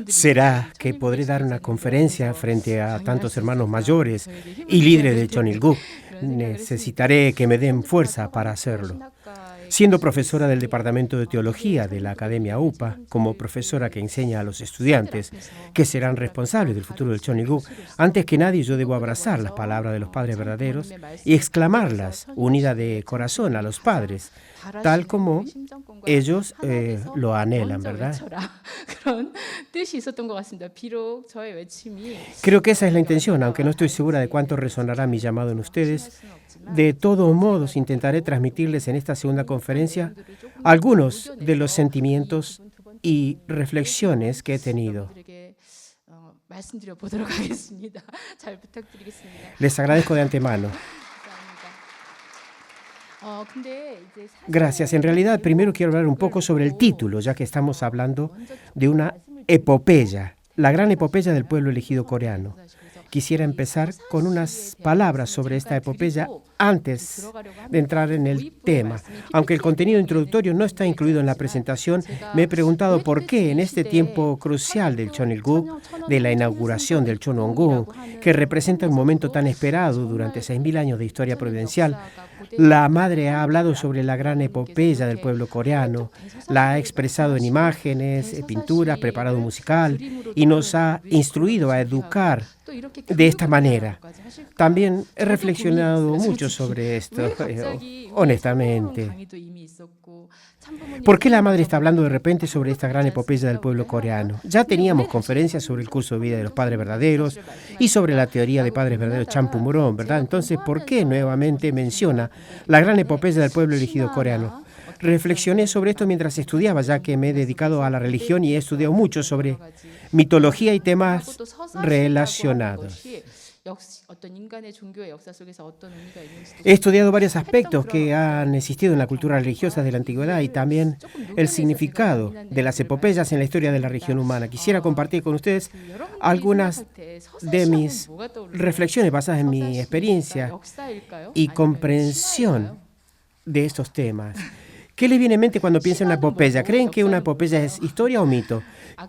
Será que podré dar una conferencia frente a tantos hermanos mayores y líderes de Cheonilgu. Necesitaré que me den fuerza para hacerlo. Siendo profesora del Departamento de Teología de la Academia UPA, como profesora que enseña a los estudiantes que serán responsables del futuro del Cheonilgu, antes que nadie yo debo abrazar las palabras de los padres verdaderos y exclamarlas, unida de corazón a los padres, tal como ellos lo anhelan, ¿verdad? Creo que esa es la intención, aunque no estoy segura de cuánto resonará mi llamado en ustedes. De todos modos, intentaré transmitirles en esta segunda conferencia algunos de los sentimientos y reflexiones que he tenido. Les agradezco de antemano. Gracias. En realidad, primero quiero hablar un poco sobre el título, ya que estamos hablando de una epopeya, la gran epopeya del pueblo elegido coreano. Quisiera empezar con unas palabras sobre esta epopeya antes de entrar en el tema. Aunque el contenido introductorio no está incluido en la presentación, me he preguntado por qué en este tiempo crucial del Cheonilgu, de la inauguración del Cheonwon-gun, que representa un momento tan esperado durante 6.000 años de historia providencial, la madre ha hablado sobre la gran epopeya del pueblo coreano, la ha expresado en imágenes, pinturas, preparado musical y nos ha instruido a educar de esta manera. También he reflexionado mucho sobre esto, honestamente. ¿Por qué la madre está hablando de repente sobre esta gran epopeya del pueblo coreano? Ya teníamos conferencias sobre el curso de vida de los padres verdaderos y sobre la teoría de padres verdaderos Champumurón, ¿verdad? Entonces, ¿por qué nuevamente menciona la gran epopeya del pueblo elegido coreano? Reflexioné sobre esto mientras estudiaba, ya que me he dedicado a la religión y he estudiado mucho sobre mitología y temas relacionados. He estudiado varios aspectos que han existido en la cultura religiosa de la antigüedad y también el significado de las epopeyas en la historia de la religión humana. Quisiera compartir con ustedes algunas de mis reflexiones basadas en mi experiencia y comprensión de estos temas. ¿Qué les viene en mente cuando piensan en una epopeya? ¿Creen que una epopeya es historia o mito?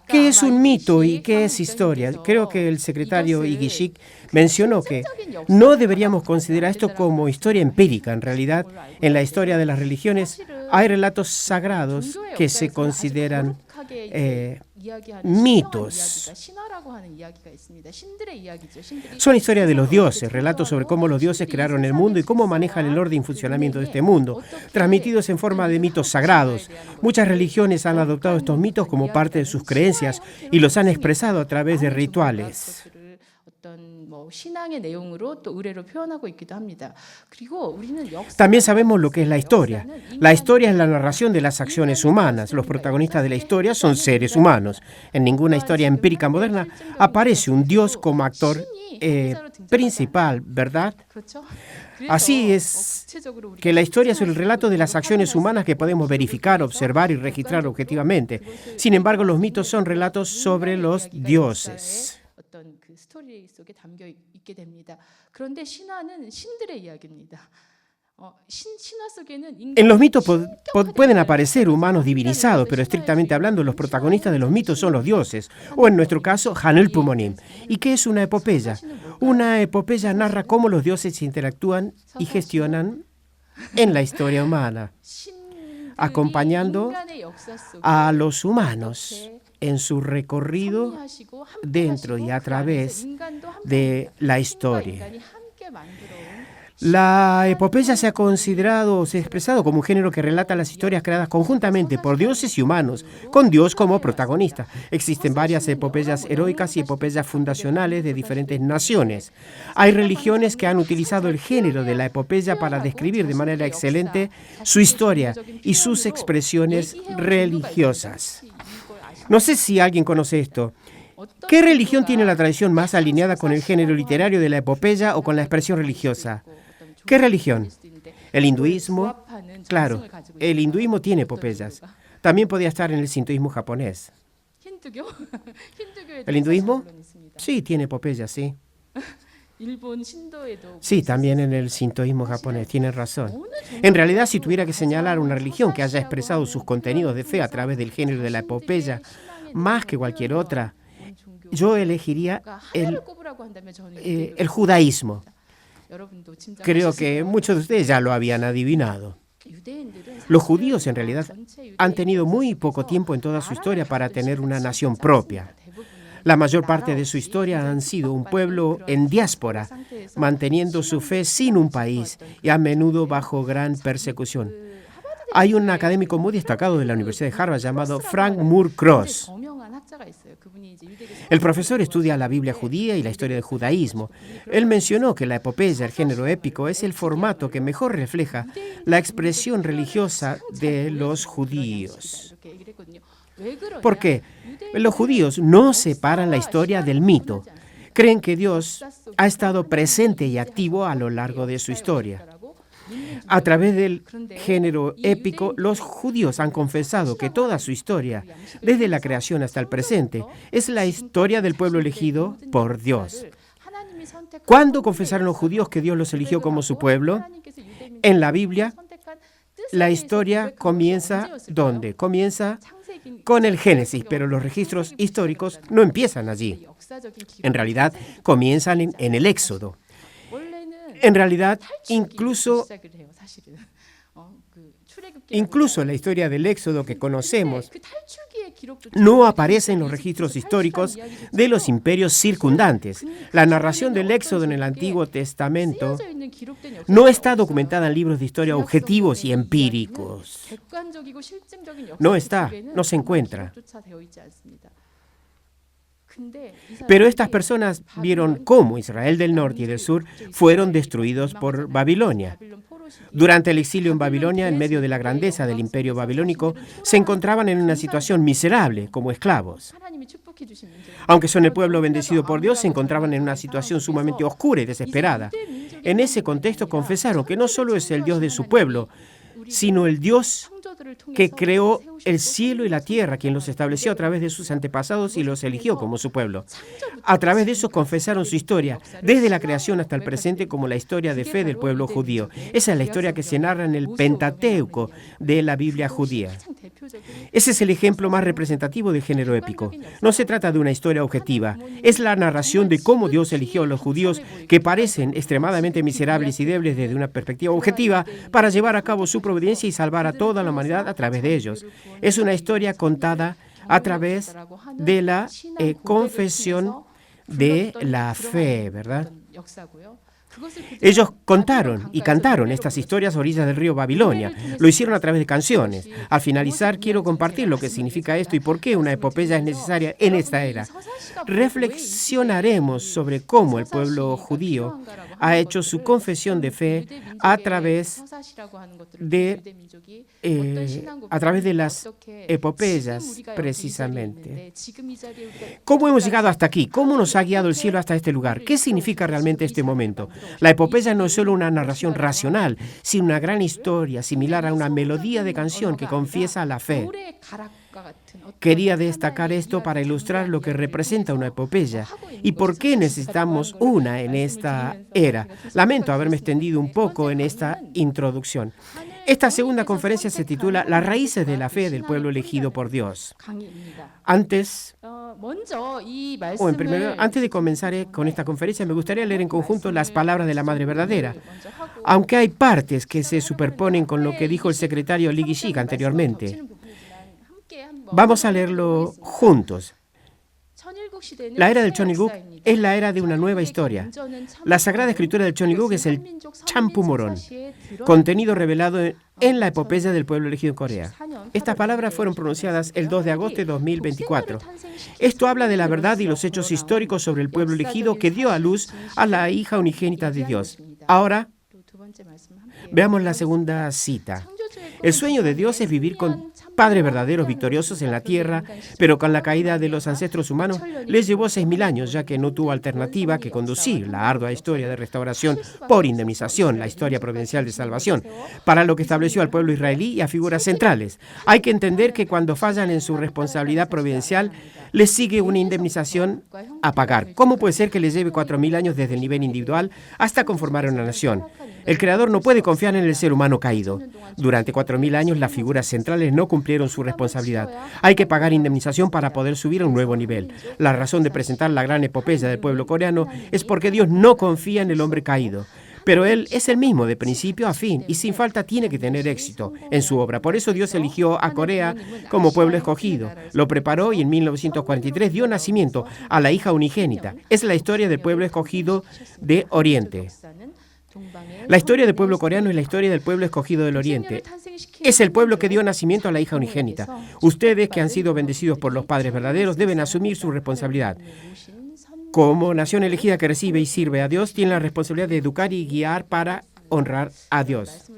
¿Qué es un mito y qué es historia? Creo que el secretario Lee Gi-sik mencionó que no deberíamos considerar esto como historia empírica. En realidad, en la historia de las religiones hay relatos sagrados que se consideran mitos. Son historias de los dioses, relatos sobre cómo los dioses crearon el mundo y cómo manejan el orden y funcionamiento de este mundo, transmitidos en forma de mitos sagrados. Muchas religiones han adoptado estos mitos como parte de sus creencias y los han expresado a través de rituales. También sabemos lo que es la historia. La historia es la narración de las acciones humanas. Los protagonistas de la historia son seres humanos. En ninguna historia empírica moderna aparece un dios como actor principal, ¿verdad? Así es que la historia es el relato de las acciones humanas que podemos verificar, observar y registrar objetivamente. Sin embargo, los mitos son relatos sobre los dioses. En los mitos pueden aparecer humanos divinizados, pero estrictamente hablando, los protagonistas de los mitos son los dioses, o en nuestro caso, Hanulpumonim. ¿Y qué es una epopeya? Una epopeya narra cómo los dioses interactúan y gestionan en la historia humana, acompañando a los humanos en su recorrido dentro y a través de la historia. La epopeya se ha considerado o se ha expresado como un género que relata las historias creadas conjuntamente por dioses y humanos, con Dios como protagonista. Existen varias epopeyas heroicas y epopeyas fundacionales de diferentes naciones. Hay religiones que han utilizado el género de la epopeya para describir de manera excelente su historia y sus expresiones religiosas. No sé si alguien conoce esto. ¿Qué religión tiene la tradición más alineada con el género literario de la epopeya o con la expresión religiosa? ¿Qué religión? ¿El hinduismo? Claro, el hinduismo tiene epopeyas. También podía estar en el sintoísmo japonés. ¿El hinduismo? Sí, tiene epopeyas, sí. Sí, también en el sintoísmo japonés, tienen razón. En realidad, si tuviera que señalar una religión que haya expresado sus contenidos de fe a través del género de la epopeya, más que cualquier otra, yo elegiría el judaísmo. Creo que muchos de ustedes ya lo habían adivinado. Los judíos en realidad han tenido muy poco tiempo en toda su historia para tener una nación propia. La mayor parte de su historia han sido un pueblo en diáspora, manteniendo su fe sin un país y a menudo bajo gran persecución. Hay un académico muy destacado de la Universidad de Harvard llamado Frank Moore Cross. El profesor estudia la Biblia judía y la historia del judaísmo. Él mencionó que la epopeya, el género épico, es el formato que mejor refleja la expresión religiosa de los judíos. ¿Por qué? Los judíos no separan la historia del mito. Creen que Dios ha estado presente y activo a lo largo de su historia. A través del género épico, los judíos han confesado que toda su historia, desde la creación hasta el presente, es la historia del pueblo elegido por Dios. ¿Cuándo confesaron los judíos que Dios los eligió como su pueblo? En la Biblia, la historia comienza ¿dónde? Comienza con el Génesis, pero los registros históricos no empiezan allí. En realidad, comienzan en el Éxodo. En realidad, incluso la historia del Éxodo que conocemos no aparece en los registros históricos de los imperios circundantes. La narración del Éxodo en el Antiguo Testamento no está documentada en libros de historia objetivos y empíricos. No se encuentra. Pero estas personas vieron cómo Israel del norte y del sur fueron destruidos por Babilonia. Durante el exilio en Babilonia, en medio de la grandeza del imperio babilónico, se encontraban en una situación miserable como esclavos. Aunque son el pueblo bendecido por Dios, se encontraban en una situación sumamente oscura y desesperada. En ese contexto confesaron que no solo es el Dios de su pueblo, sino el Dios que creó el cielo y la tierra, quien los estableció a través de sus antepasados y los eligió como su pueblo. A través de eso confesaron su historia, desde la creación hasta el presente, como la historia de fe del pueblo judío. Esa es la historia que se narra en el Pentateuco de la Biblia judía. Ese es el ejemplo más representativo del género épico. No se trata de una historia objetiva, es la narración de cómo Dios eligió a los judíos que parecen extremadamente miserables y débiles desde una perspectiva objetiva para llevar a cabo su providencia y salvar a toda la humanidad a través de ellos. Es una historia contada a través de la confesión de la fe, ¿verdad? Ellos contaron y cantaron estas historias a orillas del río Babilonia. Lo hicieron a través de canciones. Al finalizar, quiero compartir lo que significa esto y por qué una epopeya es necesaria en esta era. Reflexionaremos sobre cómo el pueblo judío ha hecho su confesión de fe a través de las epopeyas, precisamente. ¿Cómo hemos llegado hasta aquí? ¿Cómo nos ha guiado el cielo hasta este lugar? ¿Qué significa realmente este momento? La epopeya no es solo una narración racional, sino una gran historia similar a una melodía de canción que confiesa la fe. Quería destacar esto para ilustrar lo que representa una epopeya y por qué necesitamos una en esta era. Lamento haberme extendido un poco en esta introducción. Esta segunda conferencia se titula Las raíces de la fe del pueblo elegido por Dios. Antes de comenzar con esta conferencia, me gustaría leer en conjunto las palabras de la Madre Verdadera. Aunque hay partes que se superponen con lo que dijo el secretario Lee Gi-shik anteriormente, vamos a leerlo juntos. La era del Cheonilguk es la era de una nueva historia. La Sagrada Escritura del Cheonilguk es el Champumorón, contenido revelado en la epopeya del pueblo elegido en Corea. Estas palabras fueron pronunciadas el 2 de agosto de 2024. Esto habla de la verdad y los hechos históricos sobre el pueblo elegido que dio a luz a la hija unigénita de Dios. Ahora, veamos la segunda cita. El sueño de Dios es vivir con padres verdaderos victoriosos en la tierra, pero con la caída de los ancestros humanos les llevó 6.000 años, ya que no tuvo alternativa que conducir la ardua historia de restauración por indemnización, la historia providencial de salvación, para lo que estableció al pueblo israelí y a figuras centrales. Hay que entender que cuando fallan en su responsabilidad providencial, les sigue una indemnización a pagar. ¿Cómo puede ser que les lleve 4.000 años desde el nivel individual hasta conformar una nación? El Creador no puede confiar en el ser humano caído. Durante 4.000 años las figuras centrales no cumplieron su responsabilidad. Hay que pagar indemnización para poder subir a un nuevo nivel. La razón de presentar la gran epopeya del pueblo coreano es porque Dios no confía en el hombre caído. Pero Él es el mismo de principio a fin y sin falta tiene que tener éxito en su obra. Por eso Dios eligió a Corea como pueblo escogido. Lo preparó y en 1943 dio nacimiento a la hija unigénita. Es la historia del pueblo escogido de Oriente. La historia del pueblo coreano es la historia del pueblo escogido del Oriente. Es el pueblo que dio nacimiento a la hija unigénita. Ustedes que han sido bendecidos por los padres verdaderos deben asumir su responsabilidad. Como nación elegida que recibe y sirve a Dios, tiene la responsabilidad de educar y guiar para honrar a Dios.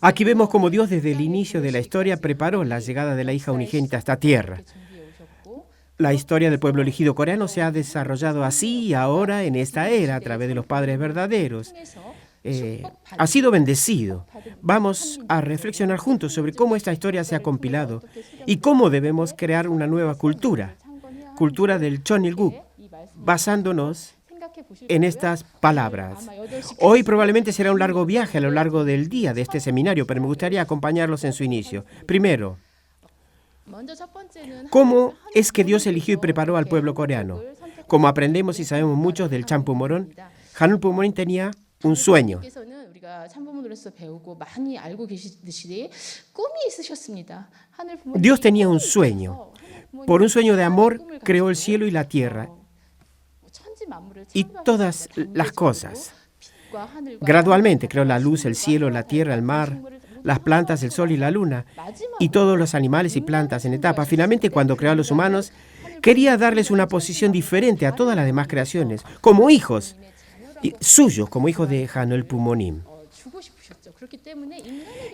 Aquí vemos cómo Dios desde el inicio de la historia preparó la llegada de la hija unigénita a esta tierra. La historia del pueblo elegido coreano se ha desarrollado así y ahora en esta era a través de los padres verdaderos. Ha sido bendecido. Vamos a reflexionar juntos sobre cómo esta historia se ha compilado y cómo debemos crear una nueva cultura del Cheonilguk, basándonos en estas palabras. Hoy probablemente será un largo viaje a lo largo del día de este seminario, pero me gustaría acompañarlos en su inicio. Primero, ¿cómo es que Dios eligió y preparó al pueblo coreano? Como aprendemos y sabemos muchos del Chanpumorón, Hanulpumorón tenía un sueño. Dios tenía un sueño. Por un sueño de amor creó el cielo y la tierra y todas las cosas. Gradualmente creó la luz, el cielo, la tierra, el mar, las plantas, el sol y la luna, y todos los animales y plantas en etapa. Finalmente, cuando creó a los humanos, quería darles una posición diferente a todas las demás creaciones, como hijos suyos, como hijos de Hanulpumonim.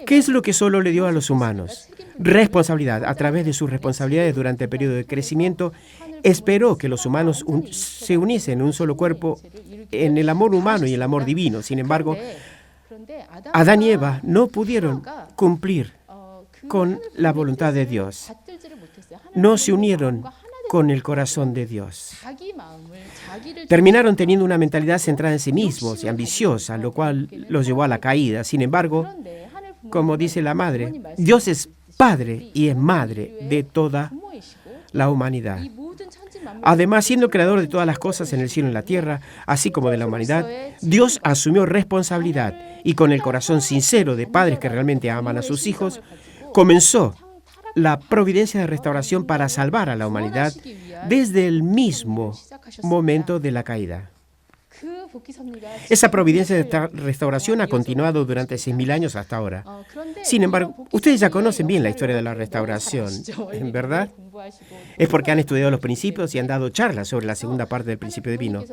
¿Qué es lo que solo le dio a los humanos? Responsabilidad. A través de sus responsabilidades durante el periodo de crecimiento, esperó que los humanos se uniesen en un solo cuerpo en el amor humano y el amor divino. Sin embargo, Adán y Eva no pudieron cumplir con la voluntad de Dios. No se unieron con el corazón de Dios. Terminaron teniendo una mentalidad centrada en sí mismos y ambiciosa, lo cual los llevó a la caída. Sin embargo, como dice la madre, Dios es Padre y es Madre de toda la humanidad. Además, siendo el creador de todas las cosas en el cielo y en la tierra, así como de la humanidad, Dios asumió responsabilidad y con el corazón sincero de padres que realmente aman a sus hijos, comenzó la providencia de restauración para salvar a la humanidad desde el mismo momento de la caída. Esa providencia de restauración ha continuado durante 6.000 años hasta ahora. Sin embargo, ustedes ya conocen bien la historia de la restauración, ¿verdad? Es porque han estudiado los principios y han dado charlas sobre la segunda parte del principio divino.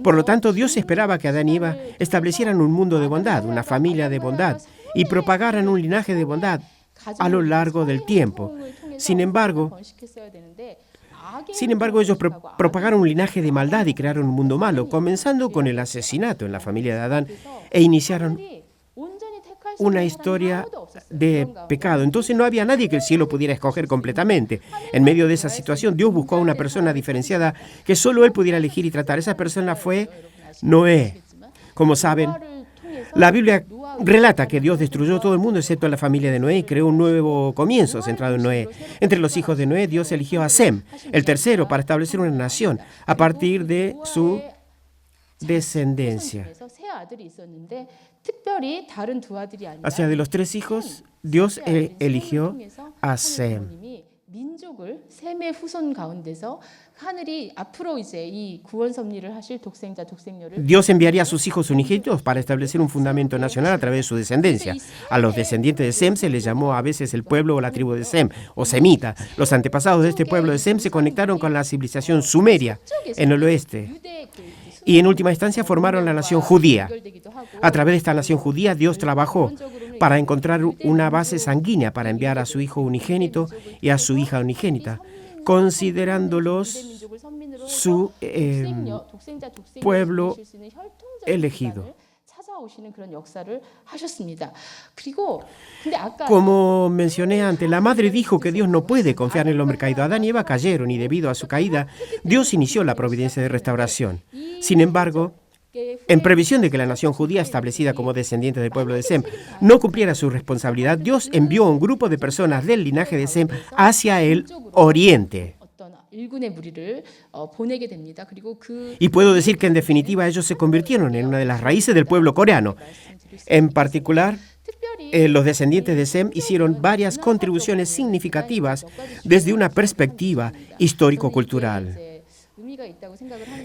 Por lo tanto, Dios esperaba que Adán y Eva establecieran un mundo de bondad, una familia de bondad, y propagaran un linaje de bondad a lo largo del tiempo. Sin embargo, ellos propagaron un linaje de maldad y crearon un mundo malo, comenzando con el asesinato en la familia de Adán e iniciaron una historia de pecado. Entonces no había nadie que el cielo pudiera escoger completamente. En medio de esa situación, Dios buscó a una persona diferenciada que solo Él pudiera elegir y tratar. Esa persona fue Noé. Como saben, la Biblia relata que Dios destruyó todo el mundo excepto a la familia de Noé y creó un nuevo comienzo centrado en Noé. Entre los hijos de Noé, Dios eligió a Sem, el tercero, para establecer una nación a partir de su descendencia. O sea, de los 3 hijos, Dios eligió a Sem. Dios enviaría a sus hijos unigénitos para establecer un fundamento nacional a través de su descendencia. A los descendientes de Sem se les llamó a veces el pueblo o la tribu de Sem, o semita. Los antepasados de este pueblo de Sem se conectaron con la civilización sumeria en el oeste y en última instancia formaron la nación judía. A través de esta nación judía, Dios trabajó para encontrar una base sanguínea para enviar a su hijo unigénito y a su hija unigénita, considerándolos su pueblo elegido. Como mencioné antes, la madre dijo que Dios no puede confiar en el hombre caído. Adán y Eva cayeron y debido a su caída, Dios inició la providencia de restauración. Sin embargo, En previsión de que la nación judía, establecida como descendiente del pueblo de Sem, no cumpliera su responsabilidad, Dios envió a un grupo de personas del linaje de Sem hacia el oriente. Y puedo decir que en definitiva ellos se convirtieron en una de las raíces del pueblo coreano. En particular, los descendientes de Sem hicieron varias contribuciones significativas desde una perspectiva histórico-cultural.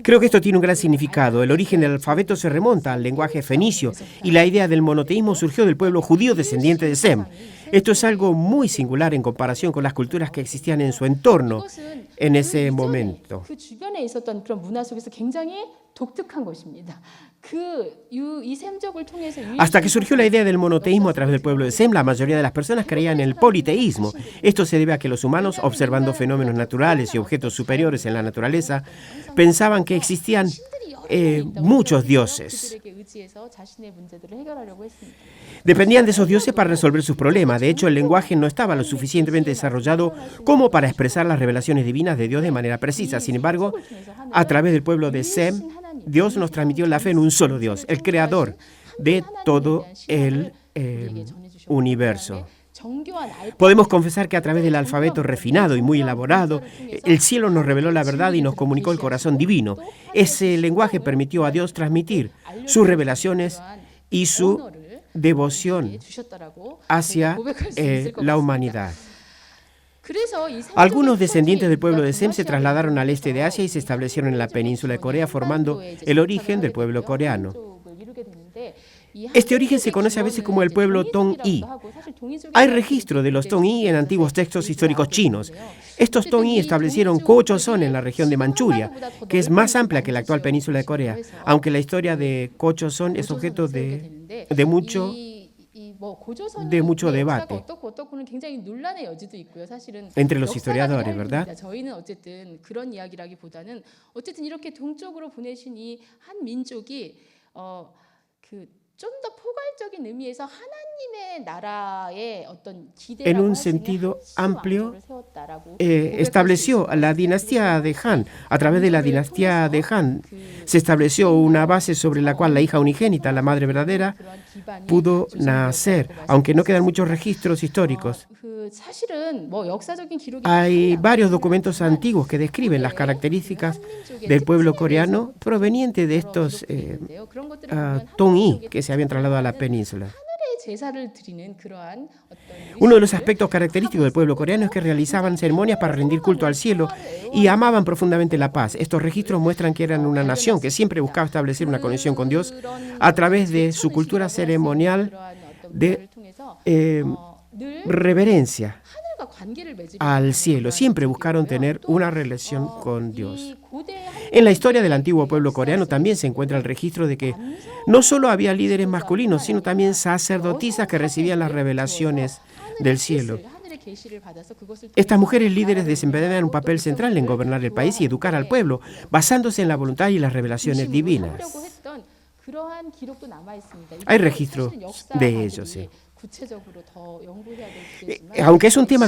Creo que esto tiene un gran significado. El origen del alfabeto se remonta al lenguaje fenicio y la idea del monoteísmo surgió del pueblo judío descendiente de Sem. Esto es algo muy singular en comparación con las culturas que existían en su entorno en ese momento. Hasta que surgió la idea del monoteísmo a través del pueblo de Sem, la mayoría de las personas creían en el politeísmo. Esto se debe a que los humanos, observando fenómenos naturales y objetos superiores en la naturaleza, pensaban que existían muchos dioses. Dependían de esos dioses para resolver sus problemas. De hecho, el lenguaje no estaba lo suficientemente desarrollado como para expresar las revelaciones divinas de Dios de manera precisa. Sin embargo, a través del pueblo de Sem, Dios nos transmitió la fe en un solo Dios, el creador de todo el universo. Podemos confesar que a través del alfabeto refinado y muy elaborado, el cielo nos reveló la verdad y nos comunicó el corazón divino. Ese lenguaje permitió a Dios transmitir sus revelaciones y su devoción hacia la humanidad. Algunos descendientes del pueblo de Sem se trasladaron al este de Asia y se establecieron en la península de Corea, formando el origen del pueblo coreano. Este origen se conoce a veces como el pueblo Tong-i. Hay registro de los Tong-i en antiguos textos históricos chinos. Estos Tong-i establecieron Ko-Joseon en la región de Manchuria, que es más amplia que la actual península de Corea, aunque la historia de Ko-Joseon es objeto de mucho debate entre los historiadores, ¿verdad? En un sentido amplio, estableció la dinastía de Han. A través de la dinastía de Han se estableció una base sobre la cual la hija unigénita, la madre verdadera, pudo nacer, aunque no quedan muchos registros históricos. Hay varios documentos antiguos que describen las características del pueblo coreano proveniente de estos Tong-i que se habían trasladado a la península. Uno de los aspectos característicos del pueblo coreano es que realizaban ceremonias para rendir culto al cielo y amaban profundamente la paz. Estos registros muestran que eran una nación que siempre buscaba establecer una conexión con Dios a través de su cultura ceremonial de reverencia al cielo. Siempre buscaron tener una relación con Dios. En la historia del antiguo pueblo coreano también se encuentra el registro de que no solo había líderes masculinos, sino también sacerdotisas que recibían las revelaciones del cielo. Estas mujeres líderes desempeñaban un papel central en gobernar el país y educar al pueblo, basándose en la voluntad y las revelaciones divinas. Hay registros de ellos, sí. Aunque es un tema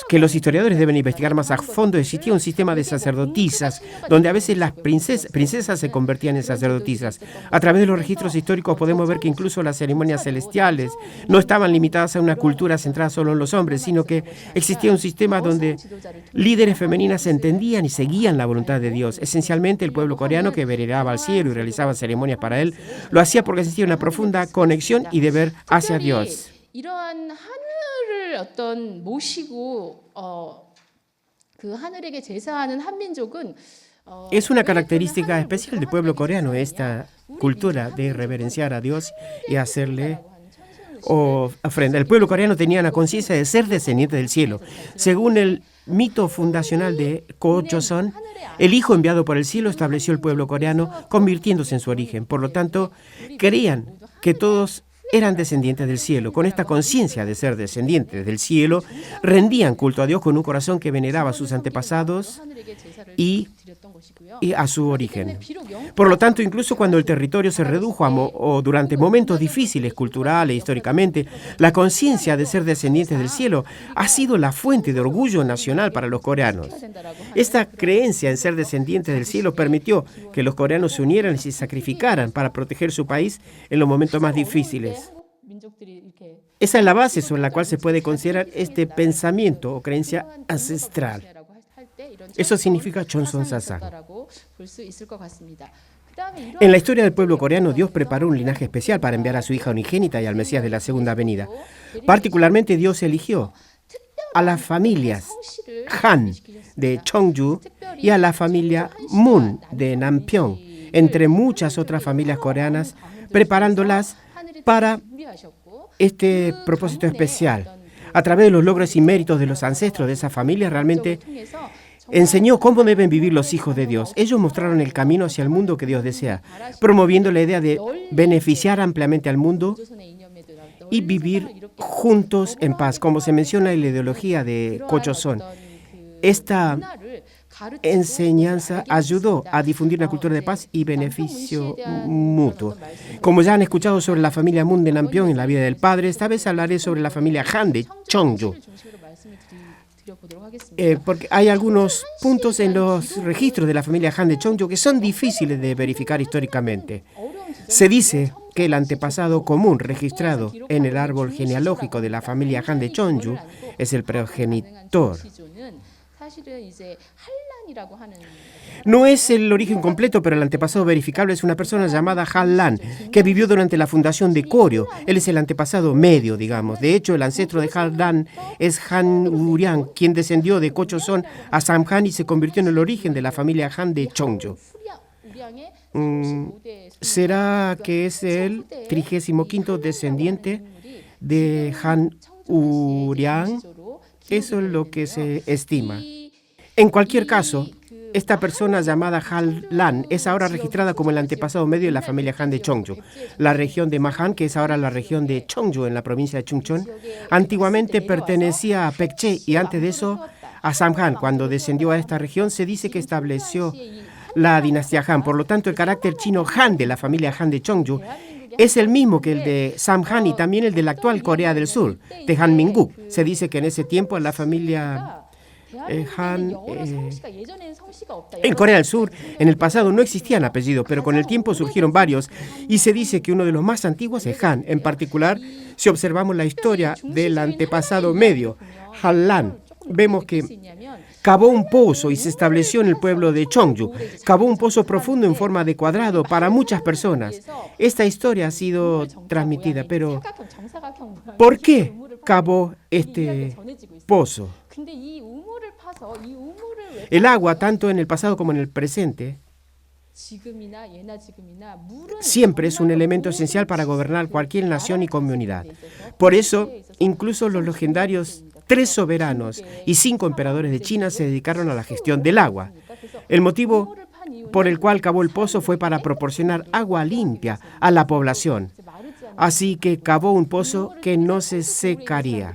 que los historiadores deben investigar más a fondo, existía un sistema de sacerdotisas, donde a veces las princesas se convertían en sacerdotisas. A través de los registros históricos podemos ver que incluso las ceremonias celestiales no estaban limitadas a una cultura centrada solo en los hombres, sino que existía un sistema donde líderes femeninas entendían y seguían la voluntad de Dios. Esencialmente, el pueblo coreano, que veneraba al cielo y realizaba ceremonias para él, lo hacía porque existía una profunda conexión y deber hacia Dios. 이러한 하늘을 모시고 그 하늘에게 제사하는 한민족은 Es una característica especial del pueblo coreano, esta cultura de reverenciar a Dios y hacerle ofrenda. El pueblo coreano tenía la conciencia de ser descendiente del cielo. Según el mito fundacional de Ko-Joseon, el hijo enviado por el cielo estableció el pueblo coreano, convirtiéndose en su origen. Por lo tanto, creían que todos eran descendientes del cielo. Con esta conciencia de ser descendientes del cielo, rendían culto a Dios con un corazón que veneraba a sus antepasados y a su origen. Por lo tanto, incluso cuando el territorio se redujo o durante momentos difíciles culturales e históricamente, la conciencia de ser descendientes del cielo ha sido la fuente de orgullo nacional para los coreanos. Esta creencia en ser descendientes del cielo permitió que los coreanos se unieran y se sacrificaran para proteger su país en los momentos más difíciles. Esa es la base sobre la cual se puede considerar este pensamiento o creencia ancestral. Eso significa Chonson Sasan. En la historia del pueblo coreano, Dios preparó un linaje especial para enviar a su hija unigénita y al Mesías de la segunda venida. Particularmente, Dios eligió a las familias Han de Cheongju y a la familia Moon de Nampyeong, entre muchas otras familias coreanas, preparándolas para este propósito especial. A través de los logros y méritos de los ancestros de esa familia, realmente enseñó cómo deben vivir los hijos de Dios. Ellos mostraron el camino hacia el mundo que Dios desea, promoviendo la idea de beneficiar ampliamente al mundo y vivir juntos en paz, como se menciona en la ideología de Kochoson. Esta enseñanza ayudó a difundir una cultura de paz y beneficio mutuo. Como ya han escuchado sobre la familia Moon de Nampyeong en la vida del padre, esta vez hablaré sobre la familia Han de Cheongju. Porque hay algunos puntos en los registros de la familia Han de Cheongju que son difíciles de verificar históricamente. Se dice que el antepasado común registrado en el árbol genealógico de la familia Han de Cheongju es el progenitor. No es el origen completo, pero el antepasado verificable es una persona llamada Han Lan, que vivió durante la fundación de Koryo. Él es el antepasado medio, digamos. De hecho, el ancestro de Han Lan es Han Uriang, quien descendió de Kochoson a Samhan y se convirtió en el origen de la familia Han de Cheongju. ¿Será que es el 35º descendiente de Han Uriang? Eso es lo que se estima. En cualquier caso, esta persona llamada Han Lan es ahora registrada como el antepasado medio de la familia Han de Cheongju. La región de Mahan, que es ahora la región de Cheongju en la provincia de Chungcheon, antiguamente pertenecía a Baekje y antes de eso a Samhan. Cuando descendió a esta región se dice que estableció la dinastía Han. Por lo tanto, el carácter chino Han de la familia Han de Cheongju es el mismo que el de Samhan y también el de la actual Corea del Sur, de Hanmingu. Se dice que en ese tiempo la familia Han en Corea del Sur, en el pasado no existían apellidos, pero con el tiempo surgieron varios y se dice que uno de los más antiguos es Han. En particular, si observamos la historia del antepasado medio, Han Lan, vemos que cavó un pozo y se estableció en el pueblo de Cheongju. Cavó un pozo profundo en forma de cuadrado para muchas personas. Esta historia ha sido transmitida, pero ¿por qué cavó este pozo? El agua, tanto en el pasado como en el presente, siempre es un elemento esencial para gobernar cualquier nación y comunidad. Por eso, incluso los legendarios 3 soberanos y 5 emperadores de China se dedicaron a la gestión del agua. El motivo por el cual cavó el pozo fue para proporcionar agua limpia a la población. Así que cavó un pozo que no se secaría.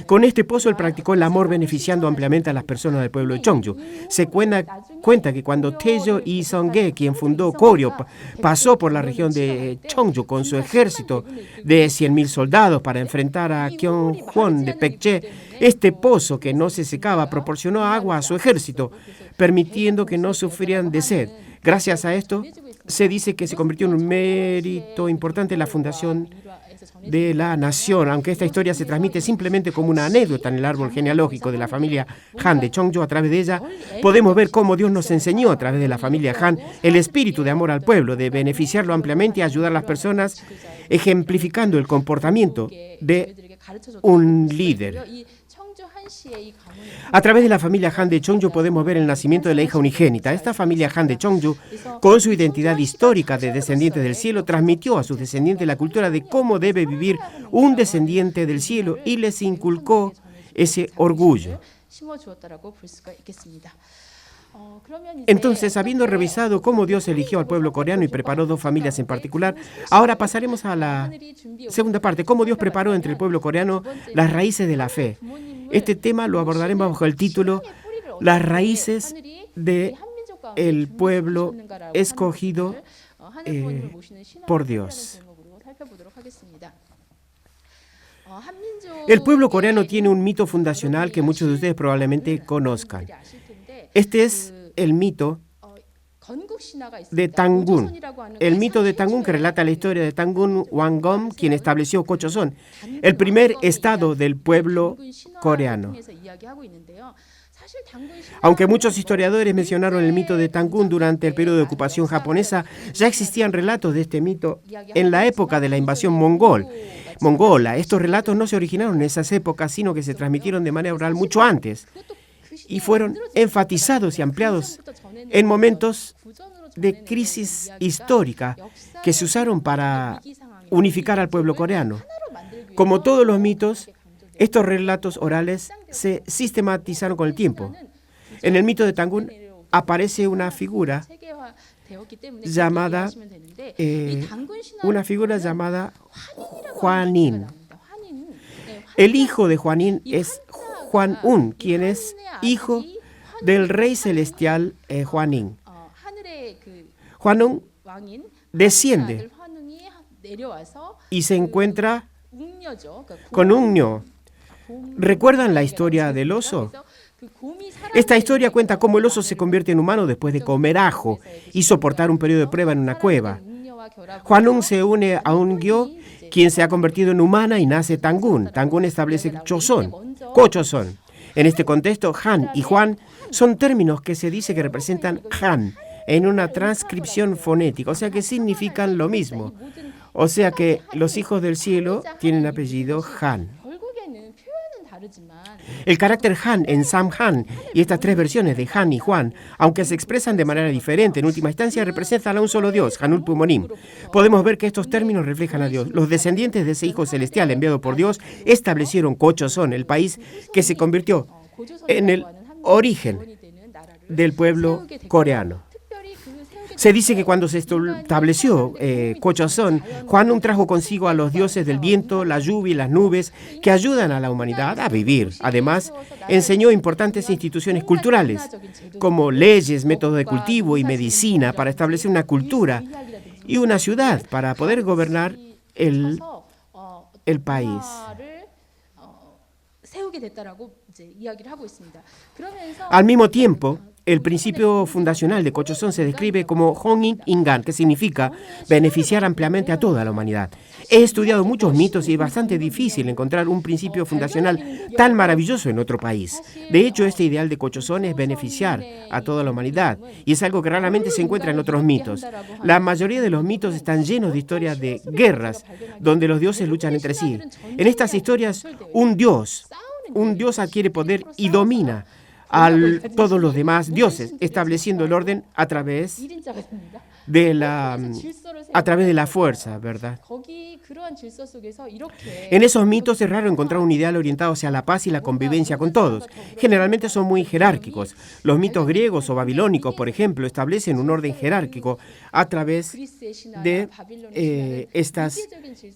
Con este pozo él practicó el amor beneficiando ampliamente a las personas del pueblo de Cheongju. Se cuenta que cuando Taejo y Seonghae, quien fundó Koryo, pasó por la región de Cheongju con su ejército de 100.000 soldados para enfrentar a Gyeonghwan de Baekje, este pozo que no se secaba proporcionó agua a su ejército, permitiendo que no sufrieran de sed. Gracias a esto, se dice que se convirtió en un mérito importante en la fundación de la nación, aunque esta historia se transmite simplemente como una anécdota en el árbol genealógico de la familia Han de Cheongju. A través de ella podemos ver cómo Dios nos enseñó a través de la familia Han el espíritu de amor al pueblo, de beneficiarlo ampliamente y ayudar a las personas, ejemplificando el comportamiento de un líder. A través de la familia Han de Cheongju podemos ver el nacimiento de la hija unigénita. Esta familia Han de Cheongju, con su identidad histórica de descendientes del cielo, transmitió a sus descendientes la cultura de cómo debe vivir un descendiente del cielo y les inculcó ese orgullo. Entonces, habiendo revisado cómo Dios eligió al pueblo coreano y preparó dos familias en particular, ahora pasaremos a la segunda parte, cómo Dios preparó entre el pueblo coreano las raíces de la fe. Este tema lo abordaremos bajo el título Las raíces del pueblo escogido por Dios. El pueblo coreano tiene un mito fundacional que muchos de ustedes probablemente conozcan. Este es el mito de Tangun. El mito de Tangun, que relata la historia de Tangun Wanggeom, quien estableció Gochoson, el primer estado del pueblo coreano. Aunque muchos historiadores mencionaron el mito de Tangun durante el periodo de ocupación japonesa, ya existían relatos de este mito en la época de la invasión mongola. Estos relatos no se originaron en esas épocas, sino que se transmitieron de manera oral mucho antes y fueron enfatizados y ampliados en momentos de crisis histórica que se usaron para unificar al pueblo coreano. Como todos los mitos, estos relatos orales se sistematizaron con el tiempo. En el mito de Tangun aparece una figura llamada Hwanin. El hijo de Hwanin es Hwan-un, quien es hijo del rey celestial Hwanin. Hwan-un desciende y se encuentra con Ungnyo. ¿Recuerdan la historia del oso? Esta historia cuenta cómo el oso se convierte en humano después de comer ajo y soportar un periodo de prueba en una cueva. Hwan-un se une a Ungnyo, quien se ha convertido en humana, y nace Tangun. Tangun establece Gochoson. En este contexto, Han y Hwan son términos que se dice que representan Han en una transcripción fonética, o sea que significan lo mismo. O sea que los hijos del cielo tienen apellido Han. El carácter Han en Samhan y estas tres versiones de Han y Hwan, aunque se expresan de manera diferente, en última instancia representan a un solo Dios, Hanul Pumonim. Podemos ver que estos términos reflejan a Dios. Los descendientes de ese hijo celestial enviado por Dios establecieron Gochoson, el país que se convirtió en el origen del pueblo coreano. Se dice que cuando se estableció Gochoson, Hwan-un trajo consigo a los dioses del viento, la lluvia y las nubes que ayudan a la humanidad a vivir. Además, enseñó importantes instituciones culturales, como leyes, métodos de cultivo y medicina para establecer una cultura y una ciudad para poder gobernar el país. Al mismo tiempo, el principio fundacional de Gochoson se describe como Hongin Ingan, que significa beneficiar ampliamente a toda la humanidad. He estudiado muchos mitos y es bastante difícil encontrar un principio fundacional tan maravilloso en otro país. De hecho, este ideal de Gochoson es beneficiar a toda la humanidad y es algo que raramente se encuentra en otros mitos. La mayoría de los mitos están llenos de historias de guerras donde los dioses luchan entre sí. En estas historias, un dios adquiere poder y domina a todos los demás dioses, estableciendo el orden a través de la fuerza, ¿verdad? En esos mitos es raro encontrar un ideal orientado hacia la paz y la convivencia con todos. Generalmente son muy jerárquicos. Los mitos griegos o babilónicos, por ejemplo, establecen un orden jerárquico a través de estas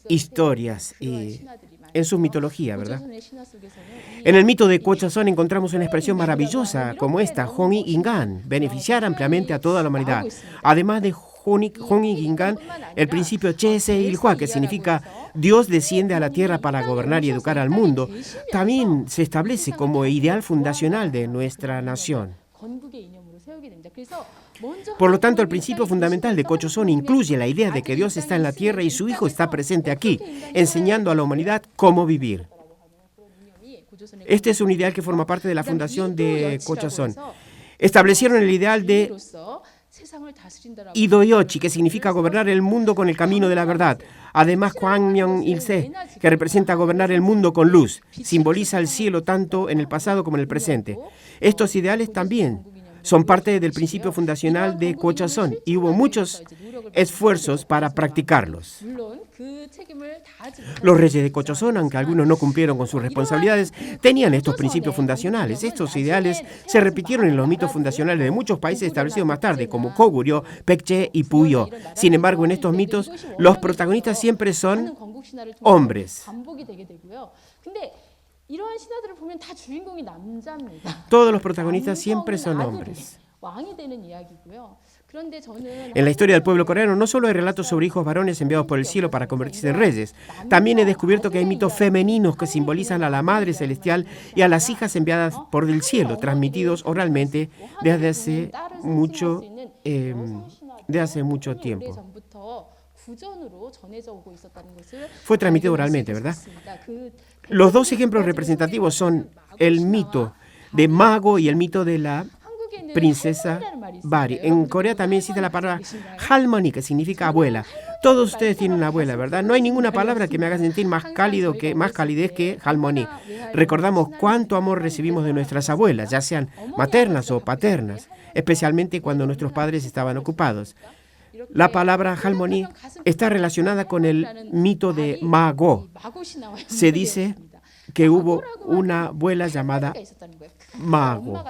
historias y en su mitología, ¿verdad? En el mito de Gochoson encontramos una expresión maravillosa como esta, Hongin Ingan, beneficiar ampliamente a toda la humanidad. Además de Hongin Ingan, el principio Chese Ilhua, que significa Dios desciende a la tierra para gobernar y educar al mundo, también se establece como ideal fundacional de nuestra nación. Por lo tanto, el principio fundamental de Gochoson incluye la idea de que Dios está en la tierra y su Hijo está presente aquí, enseñando a la humanidad cómo vivir. Este es un ideal que forma parte de la fundación de Gochoson. Establecieron el ideal de Idoyochi, que significa gobernar el mundo con el camino de la verdad. Además, Kwangmyeong-ilse, que representa gobernar el mundo con luz, simboliza el cielo tanto en el pasado como en el presente. Estos ideales también son parte del principio fundacional de Gochoson y hubo muchos esfuerzos para practicarlos. Los reyes de Gochoson, aunque algunos no cumplieron con sus responsabilidades, tenían estos principios fundacionales. Estos ideales se repitieron en los mitos fundacionales de muchos países establecidos más tarde, como Goguryeo, Baekje y Puyo. Sin embargo, en estos mitos, los protagonistas siempre son hombres. Todos los protagonistas siempre son hombres. En la historia del pueblo coreano no solo hay relatos sobre hijos varones enviados por el cielo para convertirse en reyes, también he descubierto que hay mitos femeninos que simbolizan a la Madre Celestial y a las hijas enviadas por el cielo, transmitidos oralmente desde hace mucho tiempo. Fue transmitido oralmente, ¿verdad? Los dos ejemplos representativos son el mito de Mago y el mito de la princesa Bari. En Corea también existe la palabra halmoni, que significa abuela. Todos ustedes tienen una abuela, ¿verdad? No hay ninguna palabra que me haga sentir más calidez que halmoni. Recordamos cuánto amor recibimos de nuestras abuelas, ya sean maternas o paternas, especialmente cuando nuestros padres estaban ocupados. La palabra halmoni está relacionada con el mito de Mago. Se dice que hubo una abuela llamada Mago.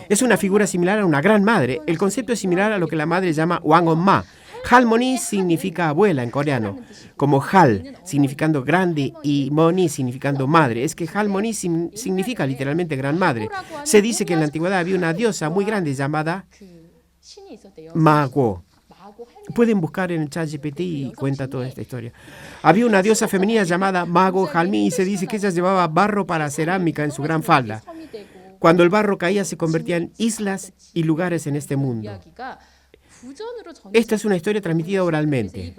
Es una figura similar a una gran madre. El concepto es similar a lo que la madre llama Wangomma. Halmoni significa abuela en coreano, como Hal significando grande y Moni significando madre. Es que Halmoni significa literalmente gran madre. Se dice que en la antigüedad había una diosa muy grande llamada Mago. Pueden buscar en el ChatGPT y cuenta toda esta historia. Había una diosa femenina llamada Mago Halmi y se dice que ella llevaba barro para cerámica en su gran falda. Cuando el barro caía se convertía en islas y lugares en este mundo. Esta es una historia transmitida oralmente.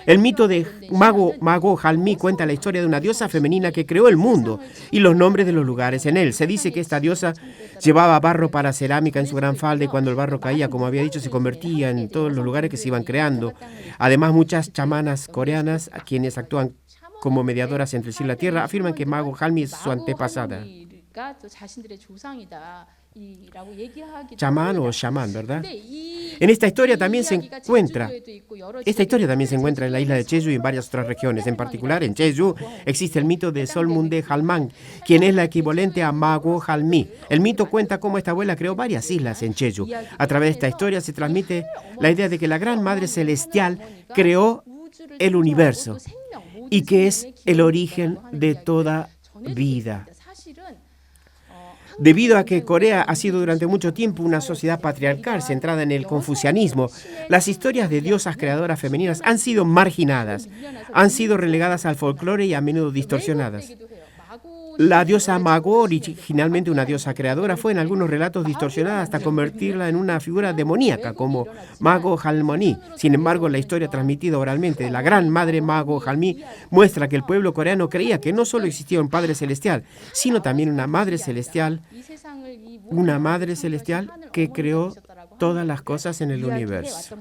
El mito de Mago Halmi cuenta la historia de una diosa femenina que creó el mundo y los nombres de los lugares en él. Se dice que esta diosa llevaba barro para cerámica en su gran falda y cuando el barro caía, como había dicho, se convertía en todos los lugares que se iban creando. Además, muchas chamanas coreanas, quienes actúan como mediadoras entre el cielo y la tierra, afirman que Mago Halmi es su antepasada. Chamán o chamán, ¿verdad? En esta historia también se encuentra en la isla de Jeju y en varias otras regiones. En particular, en Jeju existe el mito de Solmunde Halman, quien es la equivalente a Mago Halmi. El mito cuenta cómo esta abuela creó varias islas en Jeju. A través de esta historia se transmite la idea de que la gran Madre Celestial creó el universo y que es el origen de toda vida. Debido a que Corea ha sido durante mucho tiempo una sociedad patriarcal centrada en el confucianismo, las historias de diosas creadoras femeninas han sido marginadas, han sido relegadas al folclore y a menudo distorsionadas. La diosa Mago, originalmente una diosa creadora, fue en algunos relatos distorsionada hasta convertirla en una figura demoníaca como Mago Halmoni. Sin embargo, la historia transmitida oralmente de la gran madre Mago Halmi muestra que el pueblo coreano creía que no solo existía un Padre Celestial, sino también una Madre Celestial que creó todas las cosas en el universo.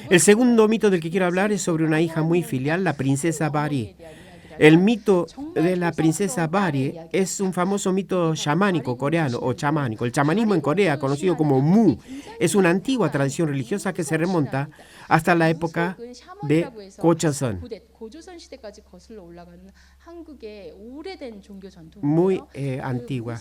El segundo mito del que quiero hablar es sobre una hija muy filial, la princesa Bari. El mito de la princesa Bari es un famoso mito chamánico coreano o chamánico. El chamanismo en Corea, conocido como Mu, es una antigua tradición religiosa que se remonta hasta la época de Gochoson. Muy antigua.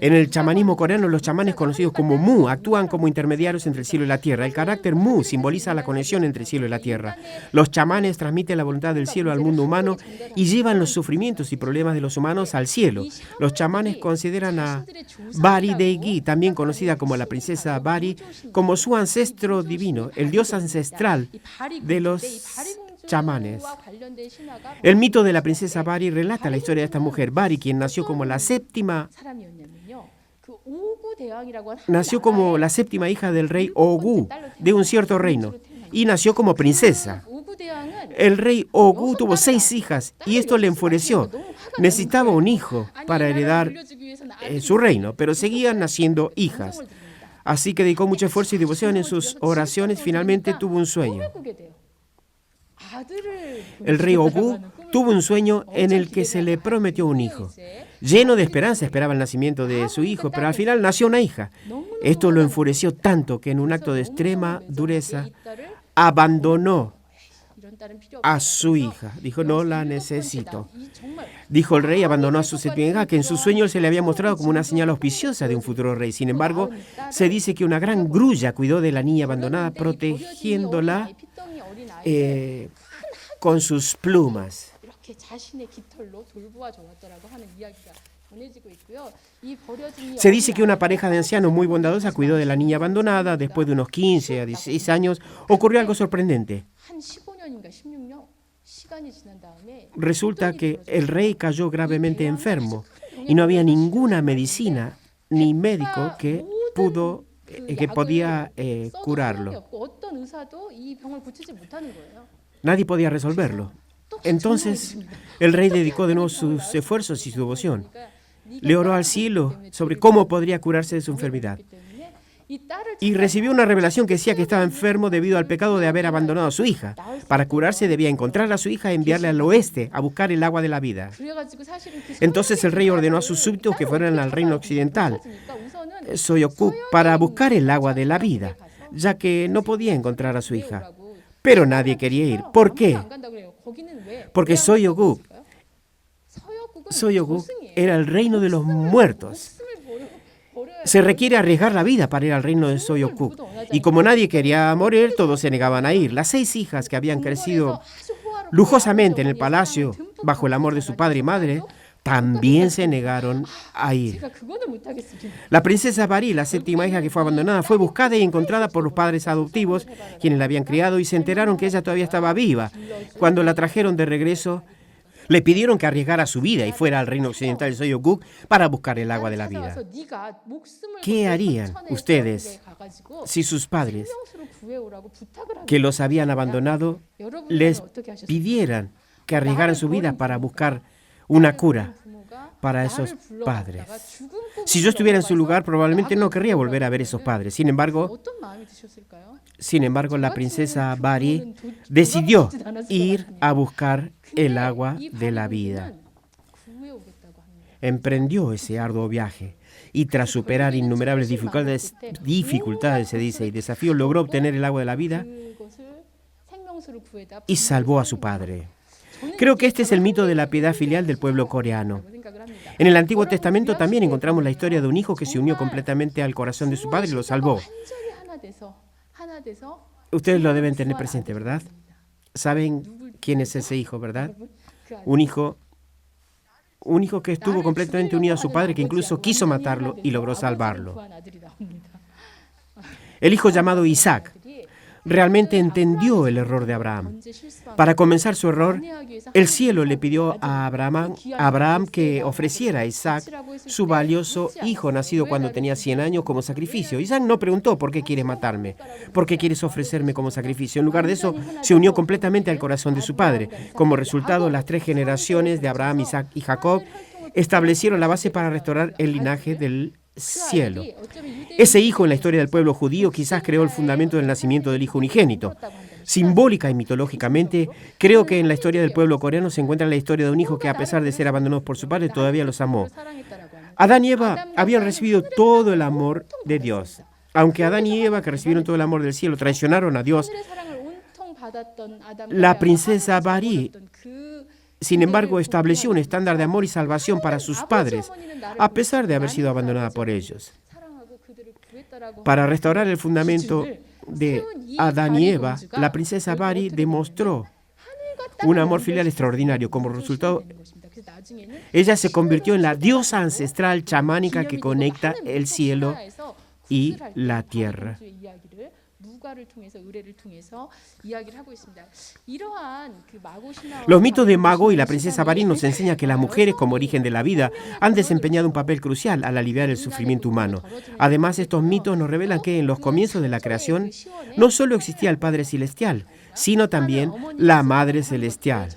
En el chamanismo coreano, los chamanes conocidos como Mu actúan como intermediarios entre el cielo y la tierra. El carácter Mu simboliza la conexión entre el cielo y la tierra. Los chamanes transmiten la voluntad del cielo al mundo humano y llevan los sufrimientos y problemas de los humanos al cielo. Los chamanes consideran a Bari Deigi, también conocida como la princesa Bari, como su ancestro divino, el dios ancestral de los chamanes. El mito de la princesa Bari relata la historia de esta mujer, Bari, quien nació como la séptima hija del rey Ogu de un cierto reino y nació como princesa. El rey Ogu tuvo 6 hijas y esto le enfureció. Necesitaba un hijo para heredar su reino, pero seguían naciendo hijas. Así que dedicó mucho esfuerzo y devoción en sus oraciones. Finalmente tuvo un sueño. El rey Ogu tuvo un sueño en el que se le prometió un hijo. Lleno de esperanza esperaba el nacimiento de su hijo, pero al final nació una hija. Esto lo enfureció tanto que en un acto de extrema dureza abandonó a su hija. Dijo, no la necesito. Dijo el rey, abandonó a su séptima hija, que en su sueño se le había mostrado como una señal auspiciosa de un futuro rey. Sin embargo, se dice que una gran grulla cuidó de la niña abandonada, protegiéndola con sus plumas. Se dice que una pareja de ancianos muy bondadosa cuidó de la niña abandonada. Después de unos 15 a 16 años, ocurrió algo sorprendente. Resulta que el rey cayó gravemente enfermo y no había ninguna medicina ni médico que podía curarlo. Nadie podía resolverlo. Entonces, el rey dedicó de nuevo sus esfuerzos y su devoción. Le oró al cielo sobre cómo podría curarse de su enfermedad. Y recibió una revelación que decía que estaba enfermo debido al pecado de haber abandonado a su hija. Para curarse debía encontrar a su hija y enviarla al oeste a buscar el agua de la vida. Entonces el rey ordenó a sus súbditos que fueran al reino occidental, Soyokuk, para buscar el agua de la vida, ya que no podía encontrar a su hija. Pero nadie quería ir. ¿Por qué? Porque Soyokuk era el reino de los muertos. Se requiere arriesgar la vida para ir al reino de Soyokuk. Y como nadie quería morir, todos se negaban a ir. Las 6 hijas que habían crecido lujosamente en el palacio bajo el amor de su padre y madre, también se negaron a ir. La princesa Bari, la séptima hija que fue abandonada, fue buscada y encontrada por los padres adoptivos, quienes la habían criado, y se enteraron que ella todavía estaba viva. Cuando la trajeron de regreso, le pidieron que arriesgara su vida y fuera al reino occidental de Soyokuk para buscar el agua de la vida. ¿Qué harían ustedes si sus padres, que los habían abandonado, les pidieran que arriesgaran su vida para buscar una cura para esos padres? Si yo estuviera en su lugar, probablemente no querría volver a ver a esos padres. Sin embargo, la princesa Bari decidió ir a buscar el agua de la vida. Emprendió ese arduo viaje y tras superar innumerables dificultades, se dice, y desafíos, logró obtener el agua de la vida y salvó a su padre. Creo que este es el mito de la piedad filial del pueblo coreano. En el Antiguo Testamento también encontramos la historia de un hijo que se unió completamente al corazón de su padre y lo salvó. Ustedes lo deben tener presente, ¿verdad? ¿Saben quién es ese hijo, verdad? Un hijo que estuvo completamente unido a su padre, que incluso quiso matarlo y logró salvarlo. El hijo llamado Isaac realmente entendió el error de Abraham. Para comenzar su error, el cielo le pidió a Abraham que ofreciera a Isaac, su valioso hijo nacido cuando tenía 100 años, como sacrificio. Isaac no preguntó, ¿por qué quieres matarme? ¿Por qué quieres ofrecerme como sacrificio? En lugar de eso, se unió completamente al corazón de su padre. Como resultado, las 3 generaciones de Abraham, Isaac y Jacob establecieron la base para restaurar el linaje del cielo. Ese hijo en la historia del pueblo judío quizás creó el fundamento del nacimiento del hijo unigénito. Simbólica y mitológicamente, creo que en la historia del pueblo coreano se encuentra la historia de un hijo que, a pesar de ser abandonados por su padre, todavía los amó. Adán y Eva habían recibido todo el amor de Dios. Aunque Adán y Eva, que recibieron todo el amor del cielo, traicionaron a Dios, la princesa Bari, sin embargo, estableció un estándar de amor y salvación para sus padres, a pesar de haber sido abandonada por ellos. Para restaurar el fundamento de Adán y Eva, la princesa Bari demostró un amor filial extraordinario. Como resultado, ella se convirtió en la diosa ancestral chamánica que conecta el cielo y la tierra. Los mitos de Mago y la princesa Bari nos enseñan que las mujeres, como origen de la vida, han desempeñado un papel crucial al aliviar el sufrimiento humano. Además, estos mitos nos revelan que en los comienzos de la creación no solo existía el Padre Celestial, sino también la Madre Celestial.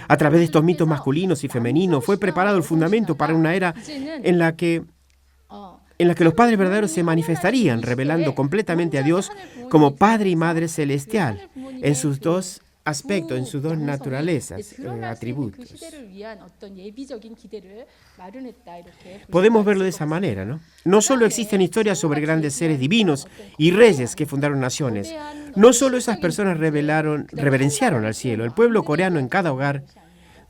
A través de estos mitos masculinos y femeninos fue preparado el fundamento para una era en la que los padres verdaderos se manifestarían, revelando completamente a Dios como Padre y Madre Celestial en sus 2 aspectos, en sus dos naturalezas, atributos. Podemos verlo de esa manera, ¿no? No solo existen historias sobre grandes seres divinos y reyes que fundaron naciones. No solo esas personas reverenciaron al cielo. El pueblo coreano en cada hogar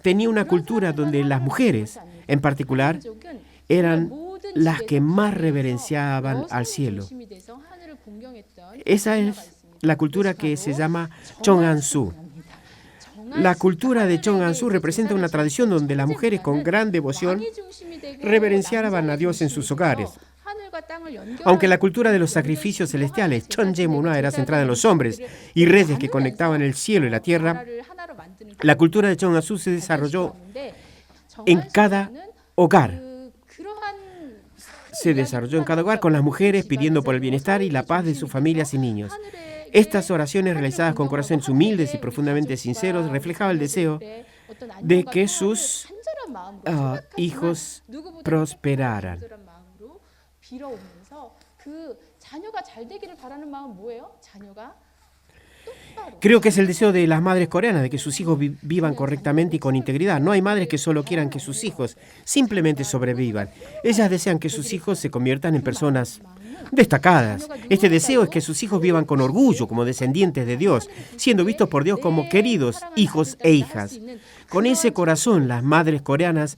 tenía una cultura donde las mujeres, en particular, eran las que más reverenciaban al cielo. Esa es la cultura que se llama Chongansu. La cultura de Chongansu representa una tradición donde las mujeres con gran devoción reverenciaban a Dios en sus hogares. Aunque la cultura de los sacrificios celestiales, Chonje-munhwa, era centrada en los hombres y reyes que conectaban el cielo y la tierra, la cultura de Chongansu se desarrolló en cada hogar. Se desarrolló en cada hogar con las mujeres pidiendo por el bienestar y la paz de sus familias y niños. Estas oraciones realizadas con corazones humildes y profundamente sinceros reflejaban el deseo de que sus hijos prosperaran. Creo que es el deseo de las madres coreanas de que sus hijos vivan correctamente y con integridad. No hay madres que solo quieran que sus hijos simplemente sobrevivan. Ellas desean que sus hijos se conviertan en personas destacadas. Este deseo es que sus hijos vivan con orgullo como descendientes de Dios, siendo vistos por Dios como queridos hijos e hijas. Con ese corazón, las madres coreanas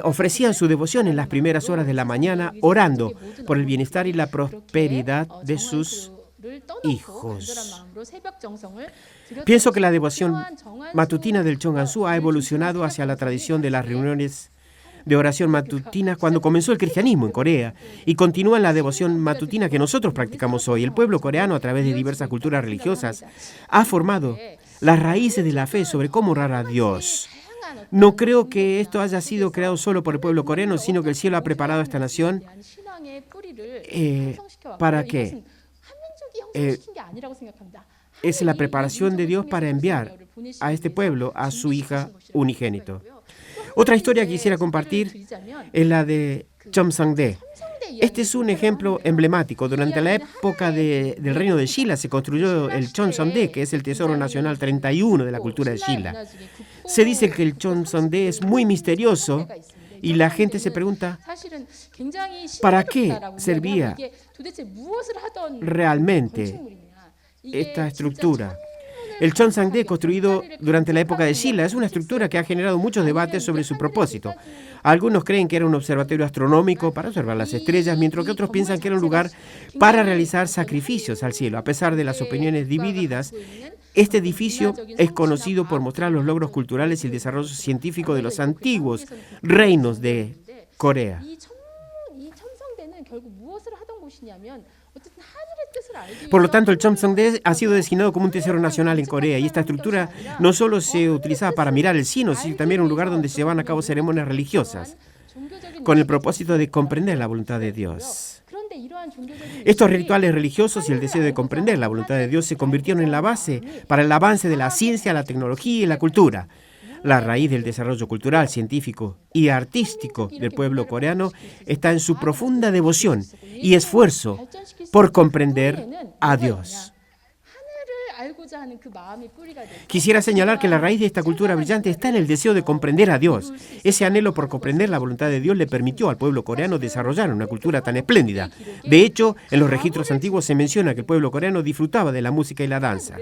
ofrecían su devoción en las primeras horas de la mañana, orando por el bienestar y la prosperidad de sus hijos. Pienso que la devoción matutina del Chongansu ha evolucionado hacia la tradición de las reuniones de oración matutina cuando comenzó el cristianismo en Corea y continúa en la devoción matutina que nosotros practicamos hoy. El pueblo coreano, a través de diversas culturas religiosas, ha formado las raíces de la fe sobre cómo honrar a Dios. No creo que esto haya sido creado solo por el pueblo coreano, sino que el cielo ha preparado a esta nación para que es la preparación de Dios para enviar a este pueblo a su hija unigénito. Otra historia que quisiera compartir es la de Cheomseongdae. Este es un ejemplo emblemático. Durante la época del reino de Shilla se construyó el Cheomseongdae, que es el tesoro nacional 31 de la cultura de Shilla. Se dice que el Cheomseongdae es muy misterioso y la gente se pregunta ¿para qué servía realmente esta estructura? El Cheomseongdae, construido durante la época de Shilla, es una estructura que ha generado muchos debates sobre su propósito. Algunos creen que era un observatorio astronómico para observar las estrellas, mientras que otros piensan que era un lugar para realizar sacrificios al cielo. A pesar de las opiniones divididas, este edificio es conocido por mostrar los logros culturales y el desarrollo científico de los antiguos reinos de Corea. Por lo tanto, el Cheomseongdae ha sido designado como un tesoro nacional en Corea y esta estructura no solo se utilizaba para mirar el cielo, sino también un lugar donde se llevan a cabo ceremonias religiosas con el propósito de comprender la voluntad de Dios. Estos rituales religiosos y el deseo de comprender la voluntad de Dios se convirtieron en la base para el avance de la ciencia, la tecnología y la cultura. La raíz del desarrollo cultural, científico y artístico del pueblo coreano está en su profunda devoción y esfuerzo por comprender a Dios. Quisiera señalar que la raíz de esta cultura brillante está en el deseo de comprender a Dios. Ese anhelo por comprender la voluntad de Dios le permitió al pueblo coreano desarrollar una cultura tan espléndida. De hecho, en los registros antiguos se menciona que el pueblo coreano disfrutaba de la música y la danza.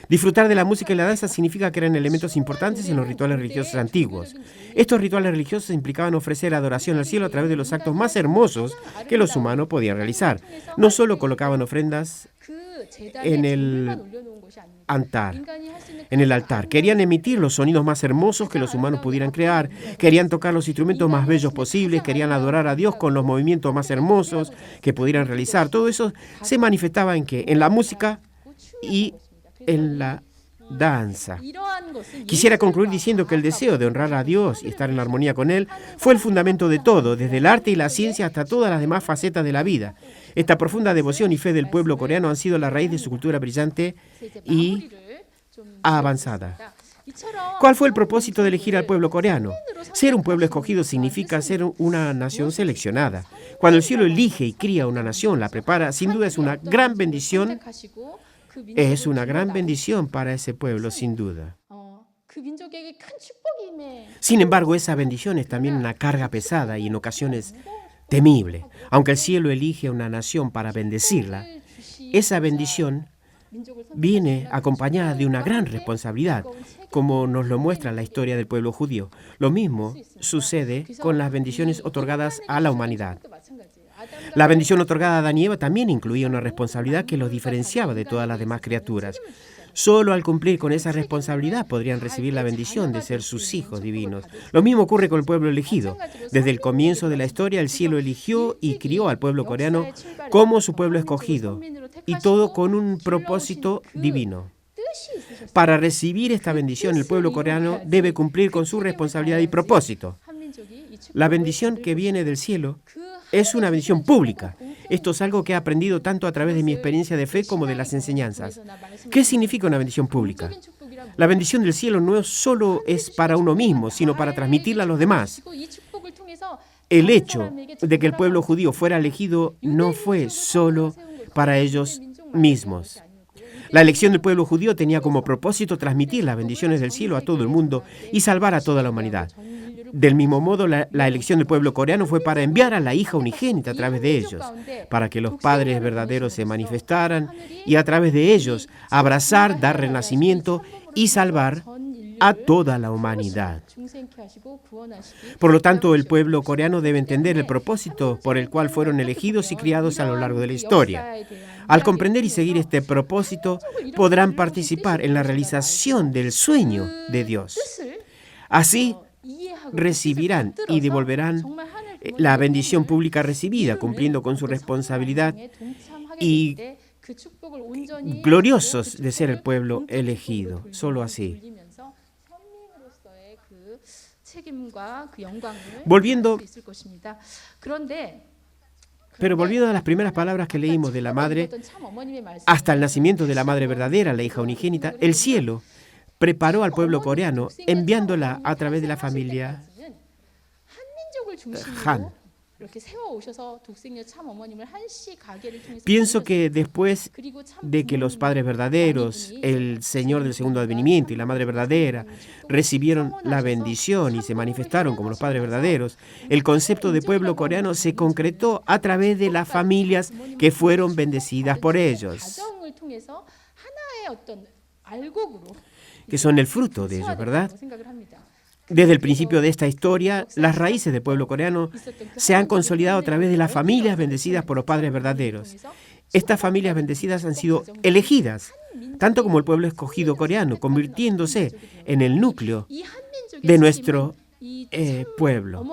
Disfrutar de la música y la danza significa que eran elementos importantes en los rituales religiosos antiguos. Estos rituales religiosos implicaban ofrecer adoración al cielo a través de los actos más hermosos que los humanos podían realizar. No solo colocaban ofrendas en el altar. Querían emitir los sonidos más hermosos que los humanos pudieran crear. Querían tocar los instrumentos más bellos posibles. Querían adorar a Dios con los movimientos más hermosos que pudieran realizar. Todo eso se manifestaba en la música y en la danza. Quisiera concluir diciendo que el deseo de honrar a Dios y estar en armonía con Él fue el fundamento de todo, desde el arte y la ciencia hasta todas las demás facetas de la vida. Esta profunda devoción y fe del pueblo coreano han sido la raíz de su cultura brillante y avanzada. ¿Cuál fue el propósito de elegir al pueblo coreano? Ser un pueblo escogido significa ser una nación seleccionada. Cuando el cielo elige y cría una nación, la prepara, sin duda es una gran bendición Es una gran bendición para ese pueblo, sin duda. Sin embargo, esa bendición es también una carga pesada y en ocasiones temible. Aunque el cielo elige a una nación para bendecirla, esa bendición viene acompañada de una gran responsabilidad, como nos lo muestra la historia del pueblo judío. Lo mismo sucede con las bendiciones otorgadas a la humanidad. La bendición otorgada a Adán y Eva también incluía una responsabilidad que los diferenciaba de todas las demás criaturas. Solo al cumplir con esa responsabilidad podrían recibir la bendición de ser sus hijos divinos. Lo mismo ocurre con el pueblo elegido. Desde el comienzo de la historia, el cielo eligió y crió al pueblo coreano como su pueblo escogido, y todo con un propósito divino. Para recibir esta bendición, el pueblo coreano debe cumplir con su responsabilidad y propósito. La bendición que viene del cielo es una bendición pública. Esto es algo que he aprendido tanto a través de mi experiencia de fe como de las enseñanzas. ¿Qué significa una bendición pública? La bendición del cielo no solo es para uno mismo, sino para transmitirla a los demás. El hecho de que el pueblo judío fuera elegido no fue solo para ellos mismos. La elección del pueblo judío tenía como propósito transmitir las bendiciones del cielo a todo el mundo y salvar a toda la humanidad. Del mismo modo, la elección del pueblo coreano fue para enviar a la hija unigénita a través de ellos, para que los padres verdaderos se manifestaran y a través de ellos abrazar, dar renacimiento y salvar a toda la humanidad. Por lo tanto, el pueblo coreano debe entender el propósito por el cual fueron elegidos y criados a lo largo de la historia. Al comprender y seguir este propósito, podrán participar en la realización del sueño de Dios. Así, recibirán y devolverán la bendición pública recibida, cumpliendo con su responsabilidad y gloriosos de ser el pueblo elegido. Solo así. Volviendo a las primeras palabras que leímos de la madre, hasta el nacimiento de la madre verdadera, la hija unigénita, el cielo preparó al pueblo coreano enviándola a través de la familia Han. Pienso que después de que los padres verdaderos, el Señor del segundo advenimiento y la Madre verdadera recibieron la bendición y se manifestaron como los padres verdaderos, el concepto de pueblo coreano se concretó a través de las familias que fueron bendecidas por ellos, que son el fruto de ellos, ¿verdad? Desde el principio de esta historia, las raíces del pueblo coreano se han consolidado a través de las familias bendecidas por los padres verdaderos. Estas familias bendecidas han sido elegidas, tanto como el pueblo escogido coreano, convirtiéndose en el núcleo de nuestro pueblo.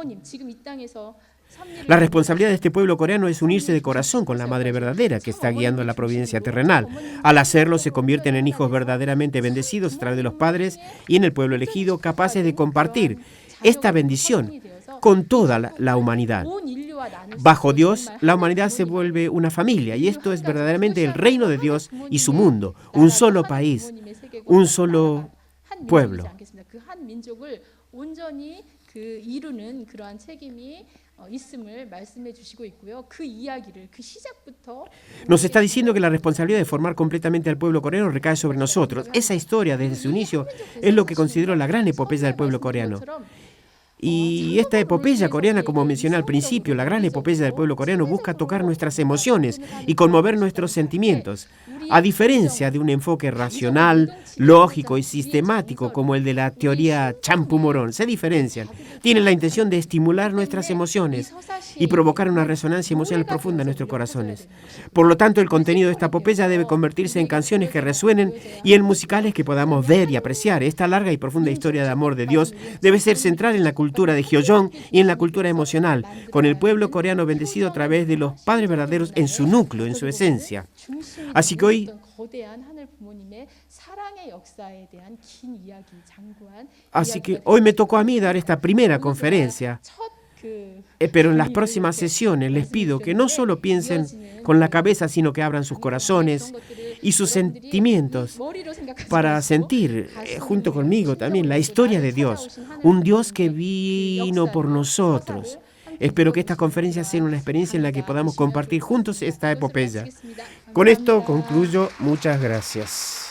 La responsabilidad de este pueblo coreano es unirse de corazón con la Madre verdadera que está guiando la providencia terrenal. Al hacerlo, se convierten en hijos verdaderamente bendecidos a través de los padres y en el pueblo elegido, capaces de compartir esta bendición con toda la humanidad. Bajo Dios, la humanidad se vuelve una familia y esto es verdaderamente el reino de Dios y su mundo, un solo país, un solo pueblo. Nos está diciendo que la responsabilidad de formar completamente al pueblo coreano recae sobre nosotros. Esa historia, desde su inicio, es lo que considero la gran epopeya del pueblo coreano. Y esta epopeya coreana, como mencioné al principio, la gran epopeya del pueblo coreano busca tocar nuestras emociones y conmover nuestros sentimientos. A diferencia de un enfoque racional, lógico y sistemático como el de la teoría Champu-Morón, se diferencian. Tienen la intención de estimular nuestras emociones y provocar una resonancia emocional profunda en nuestros corazones. Por lo tanto, el contenido de esta epopeya debe convertirse en canciones que resuenen y en musicales que podamos ver y apreciar. Esta larga y profunda historia de amor de Dios debe ser central en la cultura de Hyeojong y en la cultura emocional, con el pueblo coreano bendecido a través de los padres verdaderos en su núcleo, en su esencia. Así que hoy me tocó a mí dar esta primera conferencia, pero en las próximas sesiones les pido que no solo piensen con la cabeza, sino que abran sus corazones y sus sentimientos para sentir junto conmigo también la historia de Dios, un Dios que vino por nosotros Espero que esta conferencia sea una experiencia en la que podamos compartir juntos esta epopeya. Con esto concluyo. Muchas gracias.